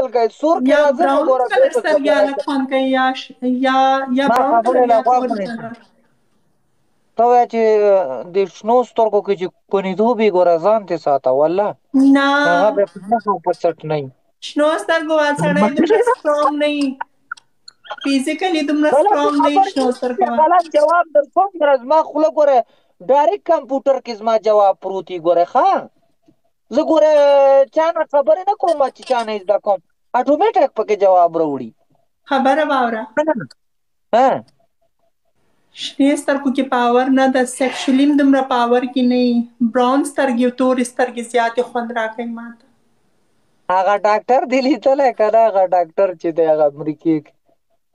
چل کوي سور کې یا راځم براون ګوره کلر سترګې الګ خوند کوي یا ما براون خبره کلر لا یا غوږ تور ونیسه کلر. ته وایه چې د شنو سترګو کې چې کونیدوب وي ګوره ځان تې ساته والله نه هغه بیا په نښو په څټ نه وي شنو سترګو والا سړی دومره سټرونګ نه وي فزیکلی دومره غلط سټرونګ نه وي خبر شنو سترګو والا. غلط جواب در کوم ګره زما خوله ګوره ډایرکټ کمپیوټر کې زما جواب پروت وي ګوره ښه زه ګوره چا نه خبرې نه کوم چې چا نه زده کوم اټومیټک پکې جواب راوړي خبره واوره ها شنې سترګو کې پاور نه ده سیکشولي دومره پاور کې نه وي براون سترګې او تورې سترګې زیاتې خوند راکوي ماته. هغه ډاکټر دی لیدلی که نه هغه ډاکټر چې دی هغه امریکې کې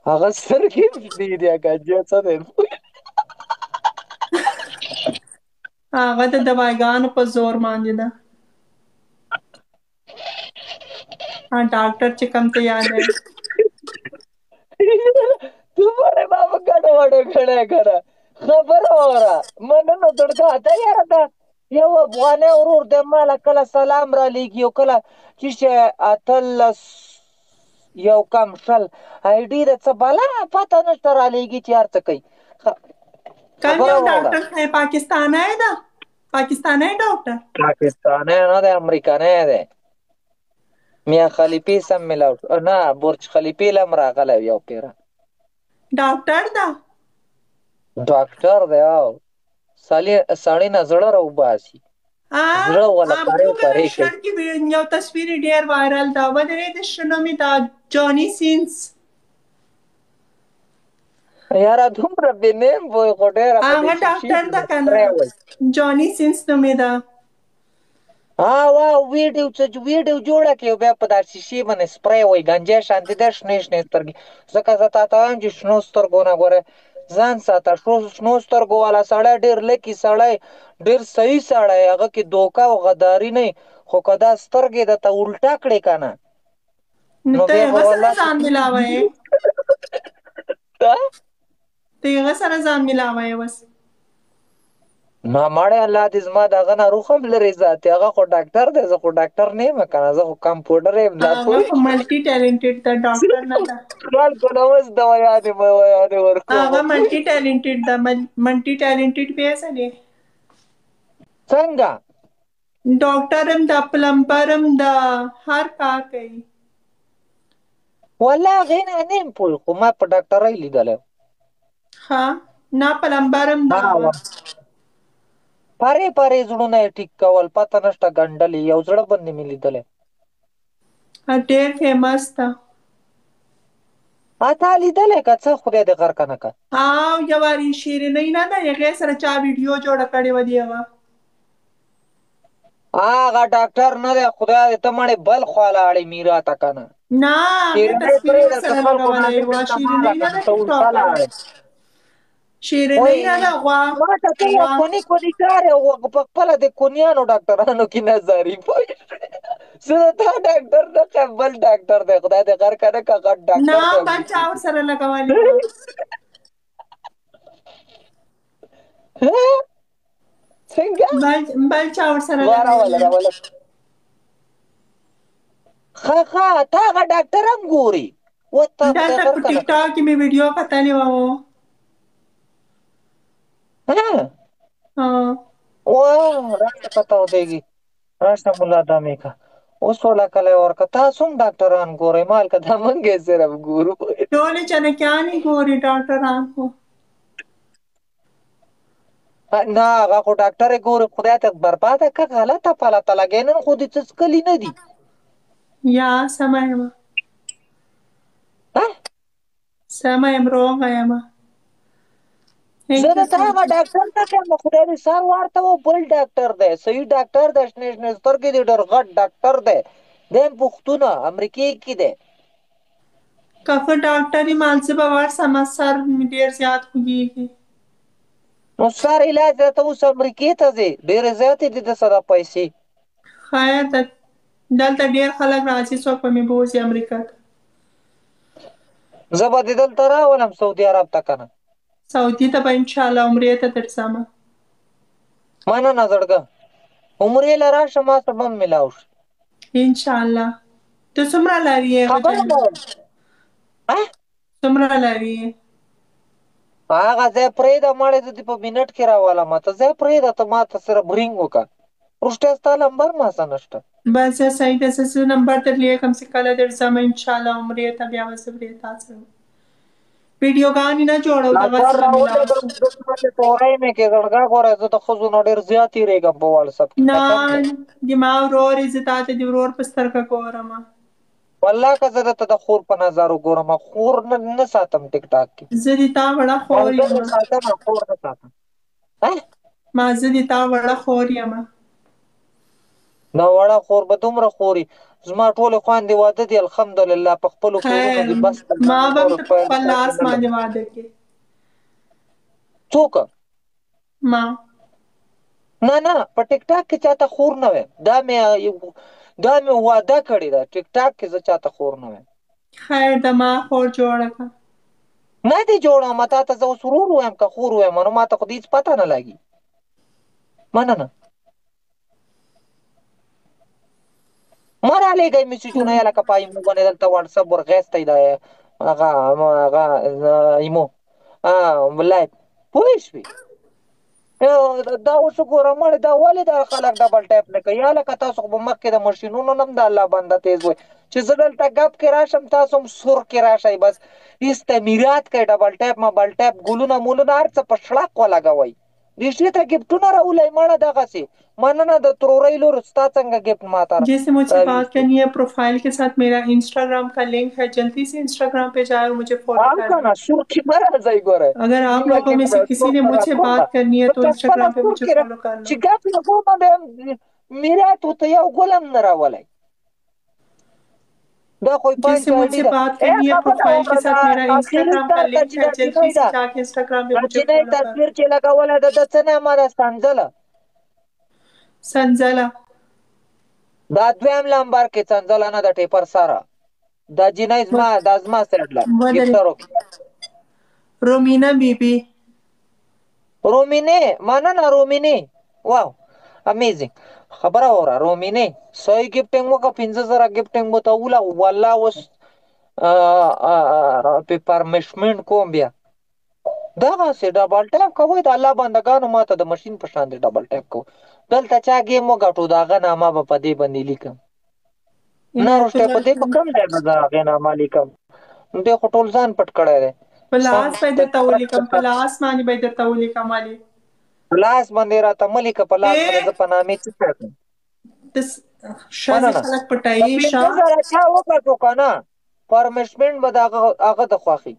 هغه سترګې شنې دي اکاجي څه دی هغه د دواګانو په زور باندې ده. ډاکټر چې کوم ته یاد دی دومره ما په ګډه وډه کړی که نه خبره واوره مننه دړګه ته یاره ده یو افغانی ورور دی ماله کله سلام را لیږي او کله چې شی 18 یو کم شل آی ډي ده څه بلا پته نشته را لیږي چې هر څه کوي کم خبره یو واوره ډاکټر دی پاکستانی ده پاکستانی ډاکټر پاکستانی نه دی امریکنی دی میاں خلیفې سم ملاو نه برج خلیفې له هم راغلی یو پیره ډاکټر ده ډاکټر دی او سړی نه زړه راوباسي زړه ولا پرې وګوره پرې کوي شرط کې یو تصویر ډیر وایرل ده ودرېد شنو مې دا جاني سینس یاره دومره بې نیم وای خو ډېره په هغه دې شیشې ډاکټر ده که سپری نه وای جاني سینس نومېده ویډیو جوړه کړې بیا په دا شیشې باندې سپری وای ګنجی شانتې ده شنې شنې سترګې ځکه زه تا ته وایم چې شنو سترګو نه ګوره ځان ساته شنو سترګو والا سړی ډېر لکي سړی ډېر صحیح سړی هغه کې دوکه او غداري نه خو که دا سترګې درته الټه کړې که نه نو ته بیا به هغه سره والله ځان ملاوی ته هغه سره ځان ملاوی اوس نه مړی الله دې زما د هغه نه روح هم لرې ساتي هغه خو ډاکټر دی زه خو ډاکټر نه یم که نه زه خو کمپاوډر یم لا هغه پوه خو ملټي ټیلنټډ ده ډاکټر نه ده خلکو نه اوس دوايانې ورکوم هغه ملټي ټیلنټډ ده ملټي ټیلنټډ پیژنې څنګه ډاکټر هم ده پلمبر هم ده هر کار کوي والله هغې نه نه یم پوه خو ما په ډاکټرۍ لیدلی ها نه پلمبر هم ده پرې پرې زړونه یې ټیک کول پته نشته ګنډلې یو زړه باندې مې لیدلی ډېر فیمس ده تا لیدلی که څه خدای دې غر که نه که او یوه شیرینۍ نه ده هغې سره چا ویډیو جوړه کړې وه د هغه هغه ډاکټر نه دی خدای دې ته مړې بل خوا لاړې میرا ته که نه نه هغې تصویر ورسره لګولی وه شیرینۍ نه ده ټیک ټاکر شیرینۍ نه ده غوا ما ته ته یو کونی کونی کار په خپله د کونیانو ډاکټرانو کې نظري پوه زه د تا ډاکټر نه ښیم بل ډاکټر دی خدای دې غر که نه که غټ ډاکټر نه بل چا ورسره لګولې وه څنګه بل چا ورسره راوله راوله ښه تا هغه ډاکټر هم ګوري دلته په ټیک ټاک کې مې ویډیو کتلې وه راشه پته ودرېږي راشه ملا دمې که اوس وله کلی ورکه تاسو هم ډاکټران ګورئ مال که دا موږ یې صرف ګورو ټولې جنکیانې ګوري ډاکټران خو نه هغه خو ډاکټر یې ګوري خدای ته برباده که غلطه پلته لګوي نن خو دې څه څکلي نه دي یا سمه یم سمه یم روغه یم زه د تا هغه ډاکټر ته یم خدای دې سر ورته و بل ډاکټر دی صحیح ډاکټر دی شنې شنې سترګې دي ډېر غټ ډاکټر دی دی هم پښتونه امریکې کې دی که ښه ډاکټر یم هلته به ورسم سر مې ډېر زیات خوږېږي نو سر علاج راته اوس امریکې ته ځې ډېرې زیاتې دي د سره پیسې خیر دلته ډېر خلک راځي څوک به مې بوځي امریکا ته زه به دې دلته راولم سعودي عرب ته که نه سعودي ته به انشاءالله عمرې ته درځمه مننه زړګه عمرې له راشه ما سره به هم میلاو شي انشاءالله ته څومره لري هغه خبره ځای نه؟ کوم. څومره لري؟ هغه ځای پرېږده مړې زه دې په منټ کې راولم. ته ځای پرېږده ته ما ته سره برینګ وکړه. وروسته ستا نمبر ما سره نشته. بس صحیح ده. زه نمبر درلیږم چې کله درځم انشاءالله عمرې ته بیا به زه پرې تا سره ویډیوګانې نه جوړو دغسې نمبر به راولې ملاو شو. دلته تورۍ مې کې زړګا ګوره زه د ښځو نه ډېر زیات تېرېږم په وټساپ کې نه قسم دی. زما ورور یې، زه تا ته د ورور په سترګه ګورم. والله که زه درته د خور په نظر وګورم خور نه ساتم ټیک ټاک کې. زه د تا وړه خور یم. ملګری ساتم خور نه ساتم. ما زه د تا وړه خور یم. دا وړه خور به دومره خوري. زما ټولې خویندې واده دي الحمدلله په خپلو کورونو دي بس. ما به هم ته په خپل لاس باندې واده کې. څوک؟ ما نه په ټیک ټاک کې چاته خور نه ویم. دا مې واده کړې ده. ټیک ټاک کې زه چاته خور نه ویم. خیر ده ما خور جوړه کړه. نه دې جوړوم تا ته زه اوس ورور ویم که خور ویم نو ما ته خو د هېڅ پته نه لګي. مننه. ما رالیږئ میسیجونه یا لکه په ایمو باندې دلته واټساپ ورغیستی دی هغه ایمو لایف پوه شوې. دا اوس وګوره مړې دا ولې دا خلک ډبل ټایپ نه کوي. یا لکه تاسو خو به مخکې د ماشینونو نه هم د الله بنده تیز وای چې زه دلته ګپ کې راشم تاسو هم سور کې راشئ بس هېڅ تعمیرات کوي ډبل ټایپ مبل ټایپ ګلونه مولونه هر څه په شړق ولګوئ. رښتې ته ګفټونه راولئ مړه دغسې. مننه د ترورۍ لور ستا څنګه ګفټ ماته जैसे मुझसे बात करनी है प्रोफाइल के साथ मेरा इंस्टाग्राम का लिंक है, जल्दी से इंस्टाग्राम पे जाए और मुझे फॉलो कर ना दें। सुर्खी में राځئ ګوره. अगर आप लोगों में से किसी ने मुझसे बात करनी है तो इंस्टाग्राम पे मुझे फॉलो कर लो। چې ګپ لګوم د میرات ته یو ګلم نه راولئ. دا خو जैसे मुझसे बात करनी है प्रोफाइल के साथ मेरा इंस्टाग्राम का लिंक है, जल्दी से जाके इंस्टाग्राम पे मुझे फॉलो कर تصویر چې لګوله د څه نامه ده سنځله. संजला دا دویم لمبر کې سنځله نه د ټیپر سره دا جنۍ زما سیډله ګفټرو کې رومینا بیبي رومینې مننه رومینې واو امیزنګ خبره وره رومینې صحیح ګفټینګ وکړه 15,000 ګفټینګ به ته وله والله اوس پرمیشمنټ کوم بیا دغسې ډبل ټایپ کوئ د الله بندګانو ما ته د مشین په شان دی ډبل ټایپ کوئ. دلته چا ګیم وګټو د هغه نامه به په دې باندې لیکم. نه وروسته په دې په کوم ځای به زه هغې نامه لیکم. دې خو ټول ځان پټ کړی دی. په لاس به یې درته ولیکم، په لاس باندې به یې درته ولیکم علي. په لاس باندې راته مه لیکه په لاس باندې زه په نامې څه کړم. ښځې خلک پټوي. 15,000 چا وګټو که نه پرمیشمنټ به د هغه د خوښي